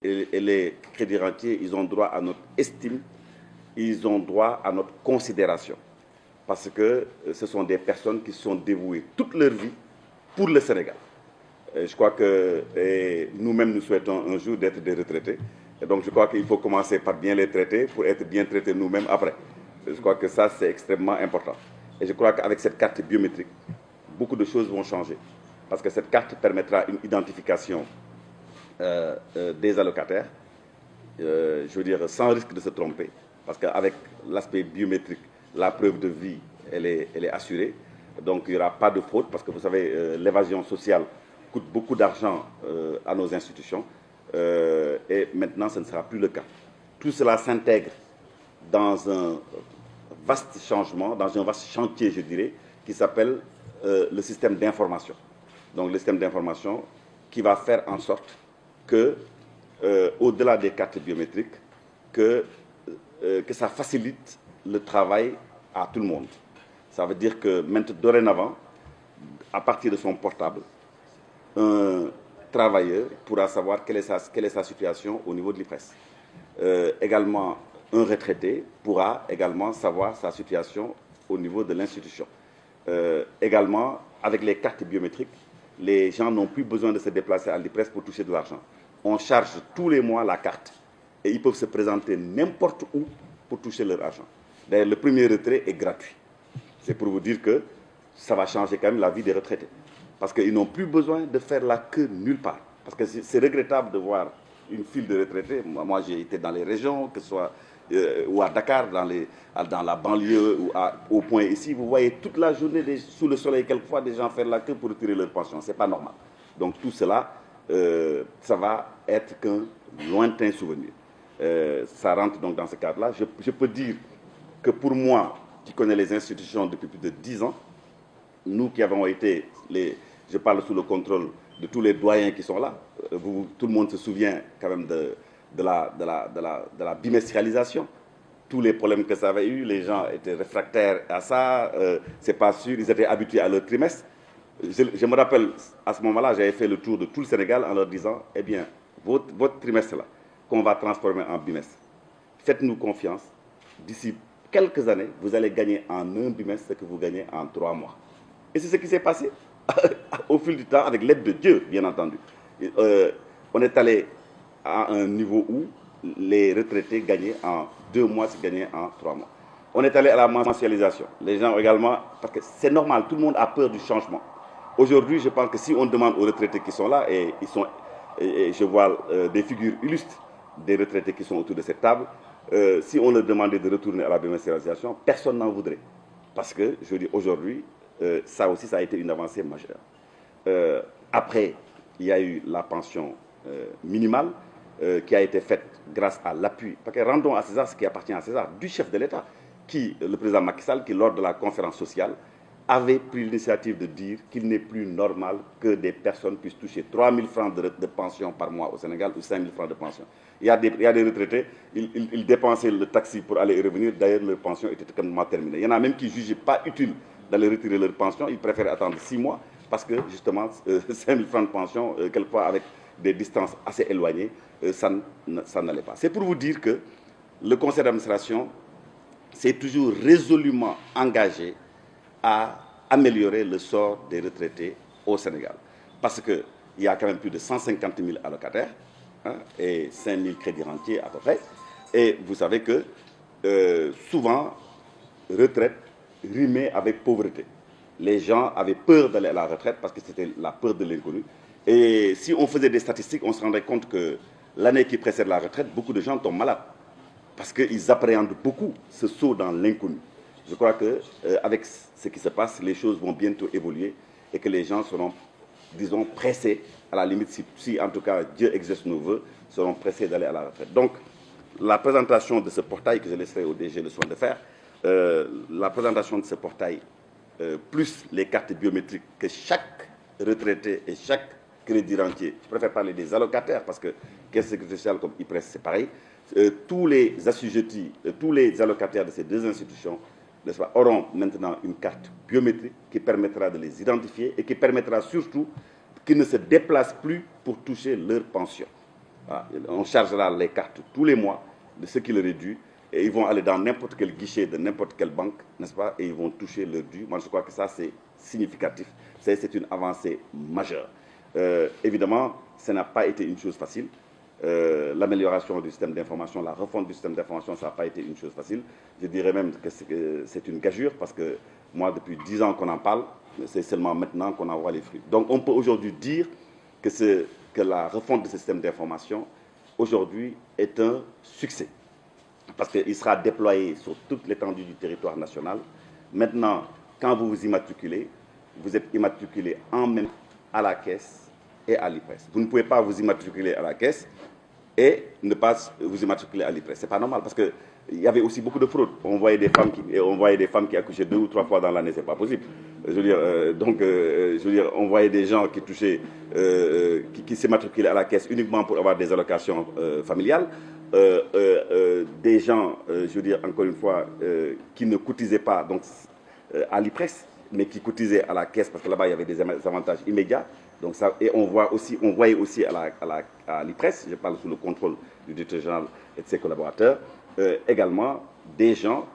et les crédits rentiers, ils ont droit à notre estime, ils ont droit à notre considération. Parce que ce sont des personnes qui se sont dévouées toute leur vie pour le Sénégal. Et je crois que nous-mêmes, nous souhaitons un jour d'être des retraités. Et donc je crois qu'il faut commencer par bien les traiter pour être bien traités nous-mêmes après. Je crois que ça, c'est extrêmement important. Et je crois qu'avec cette carte biométrique, beaucoup de choses vont changer. Parce que cette carte permettra une identification des allocataires, je veux dire, sans risque de se tromper. Parce qu'avec l'aspect biométrique, la preuve de vie, elle est assurée. Donc il n'y aura pas de fraude, parce que vous savez, l'évasion sociale coûte beaucoup d'argent à nos institutions. Et maintenant, ce ne sera plus le cas. Tout cela s'intègre dans un vaste changement, dans un vaste chantier, je dirais, qui s'appelle le système d'information. Donc le système d'information qui va faire en sorte que, au-delà des cartes biométriques, que ça facilite le travail à tout le monde. Ça veut dire que maintenant, dorénavant, à partir de son portable, un travailleur pourra savoir quelle est sa situation au niveau de l'IPRES. Également, un retraité pourra également savoir sa situation au niveau de l'institution. Également, avec les cartes biométriques, les gens n'ont plus besoin de se déplacer à l'IPRES pour toucher de l'argent. On charge tous les mois la carte et ils peuvent se présenter n'importe où pour toucher leur argent. D'ailleurs, le premier retrait est gratuit. C'est pour vous dire que ça va changer quand même la vie des retraités. Parce qu'ils n'ont plus besoin de faire la queue nulle part. Parce que c'est regrettable de voir une file de retraités. Moi j'ai été dans les régions, que ce soit ou à Dakar, dans la banlieue, ou au point ici. Vous voyez toute la journée, sous le soleil, quelquefois, des gens faire la queue pour retirer leur pension. Ce n'est pas normal. Donc tout cela, ça va être qu'un lointain souvenir. Ça rentre donc dans ce cadre-là. Je peux dire que pour moi, qui connais les institutions depuis plus de 10 ans, nous qui avons été, je parle sous le contrôle de tous les doyens qui sont là, tout le monde se souvient quand même de la bimestrialisation, tous les problèmes que ça avait eu, les gens étaient réfractaires à ça, c'est pas sûr, ils étaient habitués à leur trimestre. Je me rappelle, à ce moment-là, j'avais fait le tour de tout le Sénégal en leur disant, eh bien, votre trimestre-là, qu'on va transformer en bimestre, faites-nous confiance, d'ici quelques années, vous allez gagner en un bimestre ce que vous gagnez en 3 mois. Et c'est ce qui s'est passé au fil du temps, avec l'aide de Dieu, bien entendu. On est allé à un niveau où les retraités gagnaient en 2 mois, c'est gagné en 3 mois. On est allé à la mensualisation. Les gens également, parce que c'est normal, tout le monde a peur du changement. Aujourd'hui, je pense que si on demande aux retraités qui sont là, et je vois des figures illustres des retraités qui sont autour de cette table, si on leur demandait de retourner à la bimestrialisation, personne n'en voudrait. Parce que, je dis aujourd'hui, ça aussi, ça a été une avancée majeure. Après, il y a eu la pension minimale qui a été faite grâce à l'appui. Parce que rendons à César ce qui appartient à César, du chef de l'État, le président Macky Sall, qui lors de la conférence sociale, avait pris l'initiative de dire qu'il n'est plus normal que des personnes puissent toucher 3 000 francs de pension par mois au Sénégal ou 5 000 francs de pension. Il y a des retraités, ils dépensaient le taxi pour aller et revenir, d'ailleurs leur pension était complètement terminée. Il y en a même qui ne jugeaient pas utile d'aller retirer leur pension, ils préféraient attendre 6 mois parce que justement 5 000 francs de pension, quelquefois avec des distances assez éloignées, ça n'allait pas. C'est pour vous dire que le conseil d'administration s'est toujours résolument engagé à améliorer le sort des retraités au Sénégal. Parce qu'il y a quand même plus de 150 000 allocataires et 5 000 crédits rentiers à peu près. Et vous savez que souvent, retraite rimait avec pauvreté. Les gens avaient peur d'aller à la retraite parce que c'était la peur de l'inconnu. Et si on faisait des statistiques, on se rendrait compte que l'année qui précède la retraite, beaucoup de gens tombent malades. Parce qu'ils appréhendent beaucoup ce saut dans l'inconnu. Je crois qu'avec ce qui se passe, les choses vont bientôt évoluer et que les gens seront, disons, pressés, à la limite, si en tout cas Dieu exerce nos voeux, seront pressés d'aller à la retraite. Donc, la présentation de ce portail, que je laisserai au DG le soin de faire, la présentation de ce portail, plus les cartes biométriques que chaque retraité et chaque crédit rentier, je préfère parler des allocataires parce que Caisse de sécurité sociale comme IPRES, c'est pareil, tous les assujettis, tous les allocataires de ces deux institutions auront maintenant une carte biométrique qui permettra de les identifier et qui permettra surtout qu'ils ne se déplacent plus pour toucher leur pension. Voilà. On chargera les cartes tous les mois de ce qui leur est dû. Et ils vont aller dans n'importe quel guichet de n'importe quelle banque, n'est-ce pas? Et ils vont toucher leur dû. Moi, je crois que ça, c'est significatif. C'est une avancée majeure. Évidemment, ça n'a pas été une chose facile. L'amélioration du système d'information, la refonte du système d'information, ça n'a pas été une chose facile. Je dirais même que c'est une gageure parce que moi, depuis 10 ans qu'on en parle, c'est seulement maintenant qu'on en voit les fruits. Donc, on peut aujourd'hui dire que la refonte de ce système d'information, aujourd'hui, est un succès. Parce qu'il sera déployé sur toute l'étendue du territoire national. Maintenant, quand vous vous immatriculez, vous êtes immatriculé en même temps à la caisse et à l'IPRES. Vous ne pouvez pas vous immatriculer à la caisse et ne pas vous immatriculer à l'IPRES. Ce n'est pas normal parce qu'il y avait aussi beaucoup de fraudes. On voyait des femmes qui accouchaient 2 ou 3 fois dans l'année, ce n'est pas possible. Je veux dire, on voyait des gens qui touchaient, qui s'immatriculaient à la caisse uniquement pour avoir des allocations familiales. Des gens, je veux dire encore une fois, qui ne cotisaient pas donc, à l'IPRES, mais qui cotisaient à la caisse parce que là-bas il y avait des avantages immédiats. Donc ça, et on voyait aussi à l'IPRES, je parle sous le contrôle du directeur général et de ses collaborateurs, également des gens